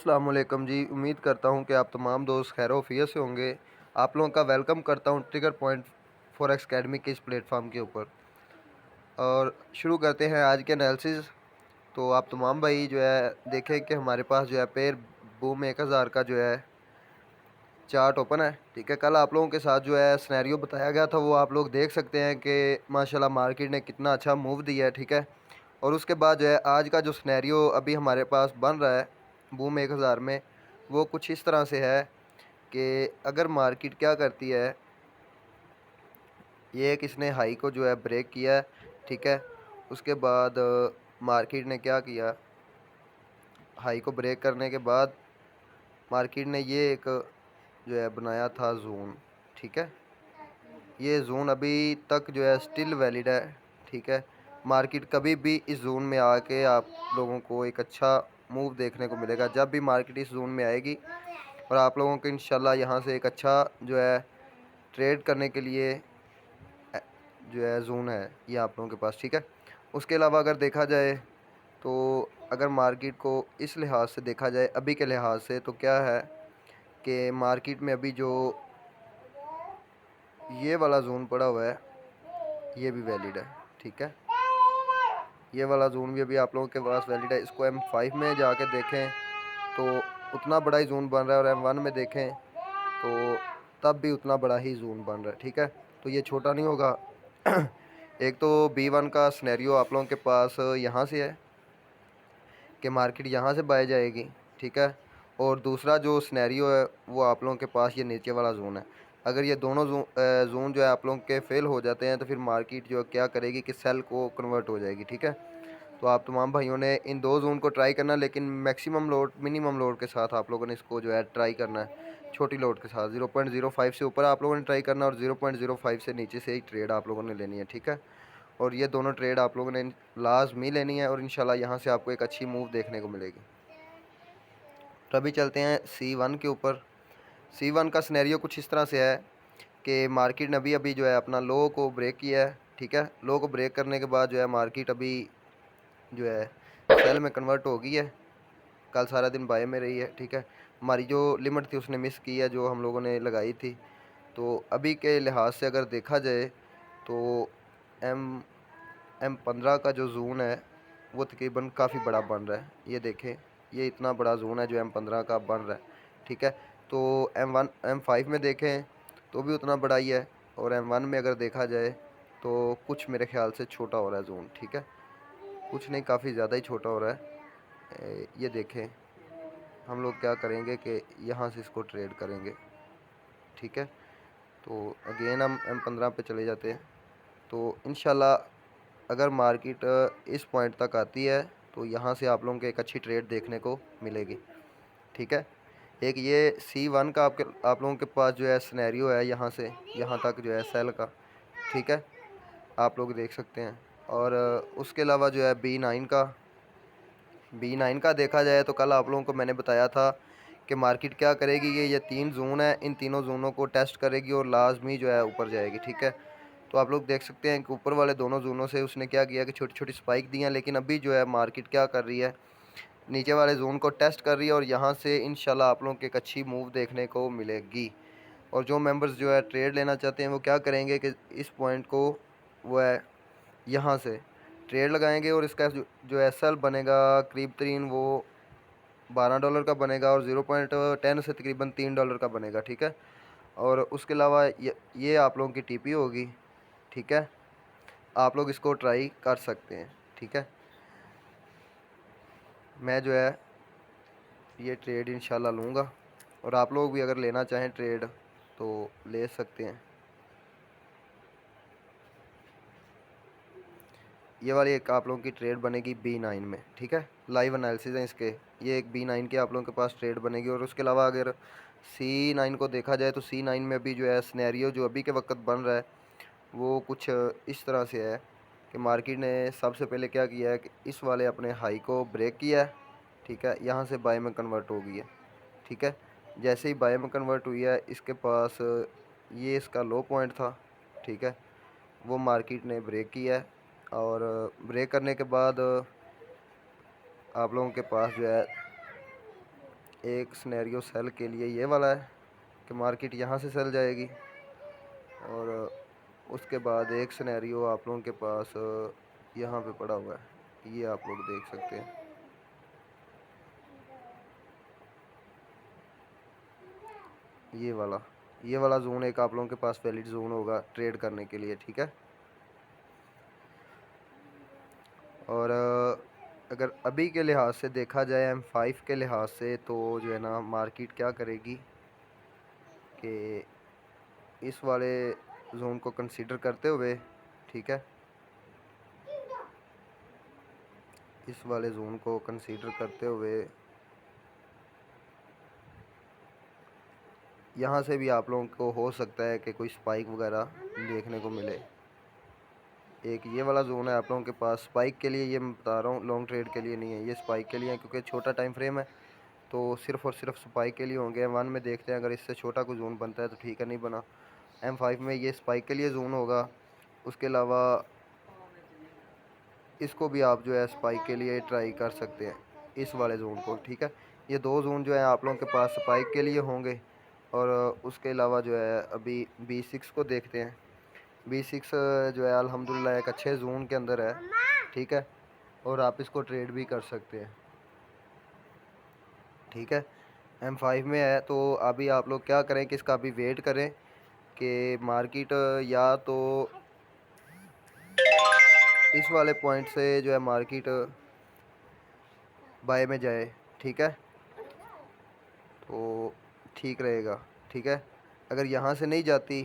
अस्सलाम वालेकुम जी। उम्मीद करता हूँ कि आप तमाम दोस्त खैर वफ़ियत से होंगे। आप लोगों का वेलकम करता हूँ ट्रिगर पॉइंट फॉरेक्स अकेडमी के इस प्लेटफॉर्म के ऊपर। और शुरू करते हैं आज के एनालिसिस। तो आप तमाम भाई जो है देखें कि हमारे पास जो है पेयर बूम 1000 का जो है चार्ट ओपन है। ठीक है, कल आप लोगों के साथ जो है सिनेरियो बताया गया था, वो आप लोग देख सकते हैं कि माशाल्लाह मार्केट ने कितना अच्छा मूव दिया है। ठीक है, और उसके बाद जो है आज का जो सिनेरियो अभी हमारे पास बन रहा है बूम 1000 में, वो कुछ इस तरह से है कि अगर मार्केट क्या करती है, ये एक इसने हाई को जो है ब्रेक किया है। ठीक है, उसके बाद मार्केट ने क्या किया, हाई को ब्रेक करने के बाद मार्केट ने ये एक जो है बनाया था जोन। ठीक है, ये जोन अभी तक जो है स्टिल वैलिड है। ठीक है, मार्केट कभी भी इस जोन में आके आप लोगों को एक अच्छा मूव देखने को मिलेगा। जब भी मार्केट इस जोन में आएगी और आप लोगों को इंशाल्लाह यहाँ से एक अच्छा जो है ट्रेड करने के लिए जो है जोन है ये आप लोगों के पास। ठीक है, उसके अलावा अगर देखा जाए तो अगर मार्केट को इस लिहाज से देखा जाए अभी के लिहाज से, तो क्या है कि मार्केट में अभी जो ये वाला जोन पड़ा हुआ है ये भी वैलिड है। ठीक है, ये वाला जोन भी अभी आप लोगों के पास वैलिड है। इसको M5 में जाके देखें तो उतना बड़ा ही जोन बन रहा है, और M1 में देखें तो तब भी उतना बड़ा ही जोन बन रहा है। ठीक है, तो ये छोटा नहीं होगा। एक तो B1 का सिनेरियो आप लोगों के पास यहाँ से है कि मार्केट यहाँ से बाय जाएगी। ठीक है, और दूसरा जो सिनेरियो है वो आप लोगों के पास ये नीचे वाला जोन है। अगर ये दोनों जोन जो है आप लोगों के फेल हो जाते हैं तो फिर मार्केट जो है क्या करेगी कि सेल को कन्वर्ट हो जाएगी। ठीक है, तो आप तमाम भाइयों ने इन दो जोन को ट्राई करना, लेकिन मैक्सिमम लोड मिनिमम लोड के साथ आप लोगों ने इसको जो है ट्राई करना है। छोटी लोड के साथ 0.05 से ऊपर आप लोगों ने ट्राई करना, और 0.05 से नीचे से ही ट्रेड आप लोगों ने लेनी है। ठीक है, और ये दोनों ट्रेड आप लोगों ने लाजमी लेनी है, और इंशाल्लाह यहाँ से आपको एक अच्छी मूव देखने को मिलेगी। तो अभी चलते हैं C1 के ऊपर। C1 का सिनेरियो कुछ इस तरह से है कि मार्केट ने अभी अभी जो है अपना लो को ब्रेक किया है। ठीक है, लो को ब्रेक करने के बाद जो है मार्केट अभी जो है सेल में कन्वर्ट हो गई है। कल सारा दिन बाय में रही है। ठीक है, हमारी जो लिमिट थी उसने मिस की है जो हम लोगों ने लगाई थी। तो अभी के लिहाज से अगर देखा जाए तो M15 का जो जोन है वो तकरीबन काफ़ी बड़ा बन रहा है। ये देखें, ये इतना बड़ा जोन है जो M15 का बन रहा है। ठीक है, तो M1 M5 में देखें तो भी उतना बड़ा ही है, और M1 में अगर देखा जाए तो कुछ मेरे ख्याल से छोटा हो रहा है जोन। ठीक है, कुछ नहीं, काफ़ी ज़्यादा ही छोटा हो रहा है। ये देखें, हम लोग क्या करेंगे कि यहाँ से इसको ट्रेड करेंगे। ठीक है, तो अगेन हम M15 पे चले जाते हैं। तो इंशाल्लाह अगर मार्केट इस पॉइंट तक आती है तो यहाँ से आप लोगों को एक अच्छी ट्रेड देखने को मिलेगी। ठीक है, एक ये C1 का आप लोगों के पास जो है सिनेरियो है यहाँ से यहाँ तक जो है सेल का। ठीक है, आप लोग देख सकते हैं। और उसके अलावा जो है B9 का देखा जाए तो कल आप लोगों को मैंने बताया था कि मार्केट क्या करेगी, ये 3 जोन है, इन तीनों जोनों को टेस्ट करेगी और लाजमी जो है ऊपर जाएगी। ठीक है, तो आप लोग देख सकते हैं कि ऊपर वाले दोनों जोनों से उसने क्या किया कि छोटी छोटी स्पाइक दी हैं, लेकिन अभी जो है मार्केट क्या कर रही है, नीचे वाले जोन को टेस्ट कर रही है, और यहाँ से इंशाल्लाह आप लोगों को एक अच्छी मूव देखने को मिलेगी। और जो मेंबर्स जो है ट्रेड लेना चाहते हैं वो क्या करेंगे कि इस पॉइंट को वो है यहाँ से ट्रेड लगाएंगे, और इसका जो एसएल बनेगा करीब तरीन वो $12 का बनेगा, और 0.10 से तकरीबन $3 का बनेगा। ठीक है, और उसके अलावा ये आप लोगों की टीपी होगी। ठीक है, आप लोग इसको ट्राई कर सकते हैं। ठीक है, मैं जो है ये ट्रेड इंशाल्लाह लूँगा, और आप लोग भी अगर लेना चाहें ट्रेड तो ले सकते हैं। ये वाली एक आप लोगों की ट्रेड बनेगी B9 में। ठीक है, लाइव एनालिसिस है इसके। ये एक B9 के आप लोगों के पास ट्रेड बनेगी। और उसके अलावा अगर C9 को देखा जाए तो C9 में भी जो है सिनेरियो जो अभी के वक्त बन रहा है वो कुछ इस तरह से है कि मार्केट ने सबसे पहले क्या किया है कि इस वाले अपने हाई को ब्रेक किया है। ठीक है, यहाँ से बाय में कन्वर्ट हो गई है। ठीक है, जैसे ही बाय में कन्वर्ट हुई है इसके पास ये इसका लो पॉइंट था। ठीक है, वो मार्केट ने ब्रेक किया है, और ब्रेक करने के बाद आप लोगों के पास जो है एक सिनेरियो सेल के लिए ये वाला है कि मार्केट यहाँ से सेल जाएगी, और उसके बाद एक सिनेरियो आप लोगों के पास यहाँ पे पड़ा हुआ है, ये आप लोग देख सकते हैं। ये वाला जोन एक आप लोगों के पास वैलिड जोन होगा ट्रेड करने के लिए, ठीक है। और अगर अभी के लिहाज से देखा जाए M5 के लिहाज से, तो जो है ना मार्केट क्या करेगी कि इस वाले जोन को कंसीडर करते हुए, ठीक है, इस वाले जोन को कंसीडर करते हुए यहाँ से भी आप लोगों को हो सकता है कि कोई स्पाइक वगैरह देखने को मिले। एक ये वाला जोन है आप लोगों के पास स्पाइक के लिए, ये मैं बता रहा हूँ लॉन्ग ट्रेड के लिए नहीं है, ये स्पाइक के लिए है, क्योंकि छोटा टाइम फ्रेम है तो सिर्फ़ और सिर्फ स्पाइक के लिए होंगे। M1 में देखते हैं अगर इससे छोटा कोई जोन बनता है तो ठीक है, नहीं बना। M5 में ये स्पाइक के लिए जोन होगा। उसके अलावा इसको भी आप जो है स्पाइक के लिए ट्राई कर सकते हैं, इस वाले जोन को, ठीक है। ये दो जोन जो है आप लोगों के पास स्पाइक के लिए होंगे। और उसके अलावा जो है अभी B6 को देखते हैं। B6 जो है अल्हम्दुलिल्लाह एक अच्छे जोन के अंदर है, ठीक है, और आप इसको ट्रेड भी कर सकते हैं, ठीक है। M5 में है तो अभी आप लोग क्या करें कि इसका अभी वेट करें कि मार्केट या तो इस वाले पॉइंट से जो है मार्केट बाय में जाए, ठीक है, तो ठीक रहेगा, ठीक है। अगर यहाँ से नहीं जाती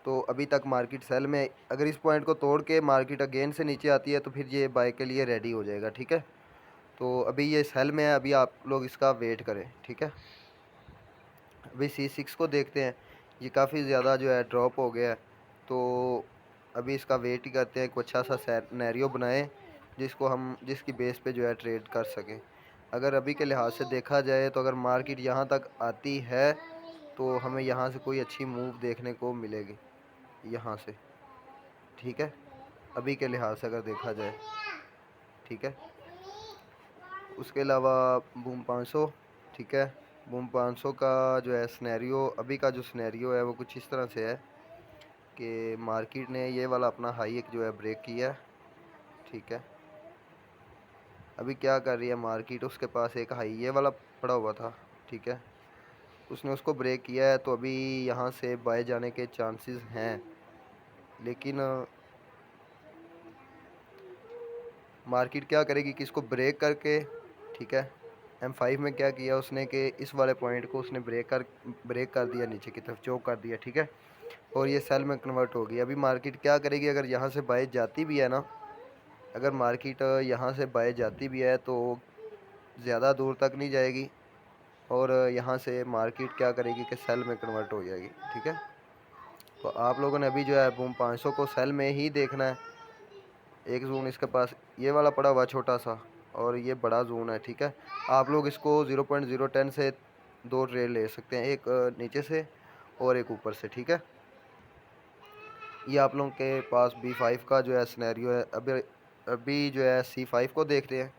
तो अभी तक मार्केट सेल में, अगर इस पॉइंट को तोड़ के मार्केट अगेन से नीचे आती है तो फिर ये बाय के लिए रेडी हो जाएगा, ठीक है। तो अभी ये सेल में है, अभी आप लोग इसका वेट करें, ठीक है। अभी C6 को देखते हैं, ये काफ़ी ज़्यादा जो है ड्रॉप हो गया है, तो अभी इसका वेट ही करते हैं, कुछ अच्छा सा सिनेरियो बनाएं जिसकी बेस पे जो है ट्रेड कर सकें। अगर अभी के लिहाज से देखा जाए तो अगर मार्केट यहाँ तक आती है तो हमें यहाँ से कोई अच्छी मूव देखने को मिलेगी, यहाँ से, ठीक है, अभी के लिहाज से अगर देखा जाए, ठीक है। उसके अलावा बूम 500, ठीक है, बूम 500 का जो है सिनेरियो, अभी का जो सिनेरियो है वो कुछ इस तरह से है कि मार्केट ने ये वाला अपना हाई एक जो है ब्रेक किया है, ठीक है। अभी क्या कर रही है मार्केट, उसके पास एक हाई ये वाला पड़ा हुआ था, ठीक है, उसने उसको ब्रेक किया है, तो अभी यहाँ से बाय जाने के चांसेस हैं, लेकिन मार्केट क्या करेगी कि इसको ब्रेक करके, ठीक है। M5 में क्या किया उसने कि इस वाले पॉइंट को उसने ब्रेक कर दिया, नीचे की तरफ चौक कर दिया, ठीक है, और ये सेल में कन्वर्ट हो गई। अभी मार्केट क्या करेगी, अगर यहाँ से बाय जाती भी है ना, अगर मार्केट यहाँ से बाय जाती भी है तो ज़्यादा दूर तक नहीं जाएगी, और यहाँ से मार्केट क्या करेगी कि सेल में कन्वर्ट हो जाएगी, ठीक है। तो आप लोगों ने अभी जो है बूम 500 को सेल में ही देखना है। एक जोन इसके पास ये वाला पड़ा हुआ छोटा सा, और ये बड़ा जोन है, ठीक है। आप लोग इसको 0.010 से दो ट्रेड ले सकते हैं, एक नीचे से और एक ऊपर से, ठीक है। ये आप लोगों के पास B5 का जो है सिनेरियो है। अभी अभी जो है C5 को देखते हैं।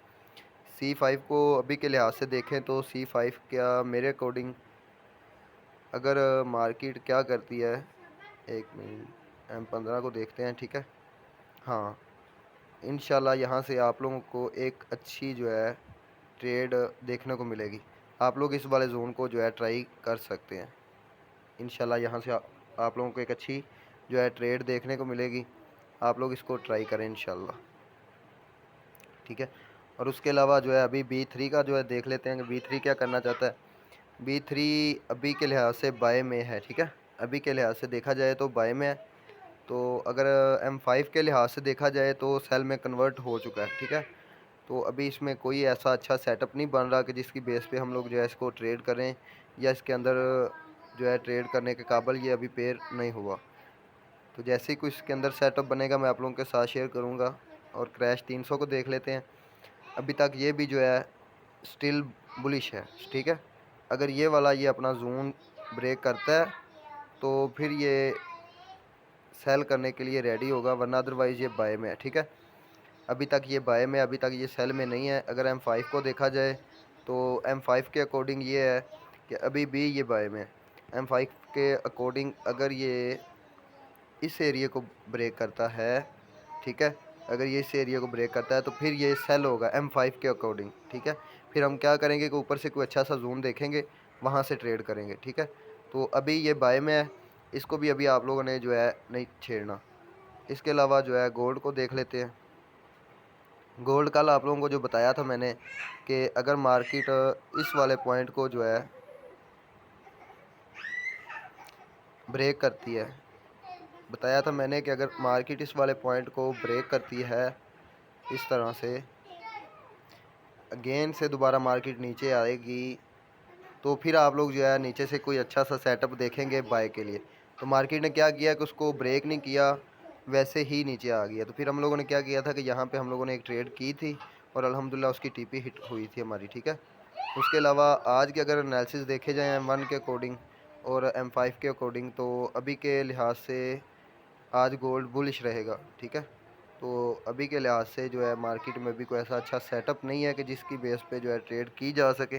C5 को अभी के लिहाज से देखें तो C5 क्या मेरे अकॉर्डिंग, अगर मार्केट क्या करती है, एक मिनट, M15 को देखते हैं, ठीक है। हाँ, इंशाल्लाह यहाँ से आप लोगों को एक अच्छी जो है ट्रेड देखने को मिलेगी। आप लोग इस वाले जोन को जो है ट्राई कर सकते हैं। इंशाल्लाह यहाँ से आप लोगों को एक अच्छी जो है ट्रेड देखने को मिलेगी। आप लोग इसको ट्राई करें इंशाल्लाह, ठीक है। और उसके अलावा जो है अभी B3 का जो है देख लेते हैं कि B3 क्या करना चाहता है। B3 अभी के लिहाज से बाय में है, ठीक है, अभी के लिहाज से देखा जाए तो बाय में है। तो अगर M5 के लिहाज से देखा जाए तो सेल में कन्वर्ट हो चुका है, ठीक है। तो अभी इसमें कोई ऐसा अच्छा सेटअप नहीं बन रहा कि जिसकी बेस पे हम लोग जो है इसको ट्रेड करें, या इसके अंदर जो है ट्रेड करने के काबिल ये अभी पेयर नहीं हुआ। तो जैसे ही कुछ इसके अंदर सेटअप बनेगा मैं आप लोगों के साथ शेयर करूँगा। और क्रैश 300 को देख लेते हैं। अभी तक ये भी जो है स्टिल बुलिश है, ठीक है। अगर ये वाला ये अपना जोन ब्रेक करता है तो फिर ये सेल करने के लिए रेडी होगा, वरना अदरवाइज़ ये बाय में है, ठीक है। अभी तक ये बाय में, अभी तक ये सेल में नहीं है। अगर M5 को देखा जाए तो M5 के अकॉर्डिंग ये है कि अभी भी ये बाय में M5 के अकॉर्डिंग अगर ये इस एरिया को ब्रेक करता है, ठीक है, अगर ये इस एरिया को ब्रेक करता है तो फिर ये सेल होगा M5 के अकॉर्डिंग, ठीक है। फिर हम क्या करेंगे कि ऊपर से कोई अच्छा सा जूम देखेंगे, वहाँ से ट्रेड करेंगे, ठीक है। तो अभी ये बाय में है, इसको भी अभी आप लोगों ने जो है नहीं छेड़ना। इसके अलावा जो है गोल्ड को देख लेते हैं। गोल्ड कल आप लोगों को जो बताया था मैंने कि अगर मार्केट इस वाले पॉइंट को जो है ब्रेक करती है, बताया था मैंने कि अगर मार्केट इस वाले पॉइंट को ब्रेक करती है इस तरह से, अगेन से दोबारा मार्केट नीचे आएगी, तो फिर आप लोग जो है नीचे से कोई अच्छा सा सेटअप देखेंगे बाय के लिए। तो मार्केट ने क्या किया कि उसको ब्रेक नहीं किया, वैसे ही नीचे आ गया। तो फिर हम लोगों ने क्या किया था कि यहाँ पे हम लोगों ने एक ट्रेड की थी और अल्हम्दुलिल्लाह उसकी टीपी हिट हुई थी हमारी, ठीक है। उसके अलावा आज के अगर एनालिसिस देखे जाएँ M1 के अकॉर्डिंग और M5 के अकॉर्डिंग, तो अभी के लिहाज से आज गोल्ड बुलिश रहेगा, ठीक है। तो अभी के लिहाज से जो है मार्केट में भी कोई ऐसा अच्छा सेटअप नहीं है कि जिसकी बेस पे जो है ट्रेड की जा सके।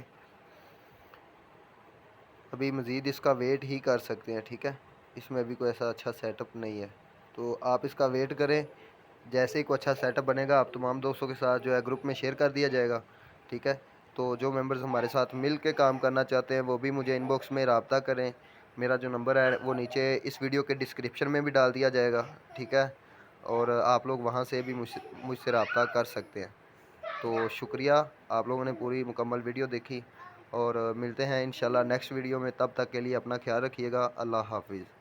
अभी मज़ीद इसका वेट ही कर सकते हैं, ठीक है। इसमें अभी कोई ऐसा अच्छा सेटअप नहीं है, तो आप इसका वेट करें। जैसे ही कोई अच्छा सेटअप बनेगा आप तमाम दोस्तों के साथ जो है ग्रुप में शेयर कर दिया जाएगा, ठीक है। तो जो मेंबर्स हमारे साथ मिल के काम करना चाहते हैं वो भी मुझे इनबॉक्स में रब्ता करें। मेरा जो नंबर है वो नीचे इस वीडियो के डिस्क्रिप्शन में भी डाल दिया जाएगा, ठीक है। और आप लोग वहाँ से भी मुझसे रब्ता कर सकते हैं। तो शुक्रिया, आप लोगों ने पूरी मुकम्मल वीडियो देखी और मिलते हैं इंशाल्लाह नेक्स्ट वीडियो में। तब तक के लिए अपना ख्याल रखिएगा। अल्लाह हाफ़िज़।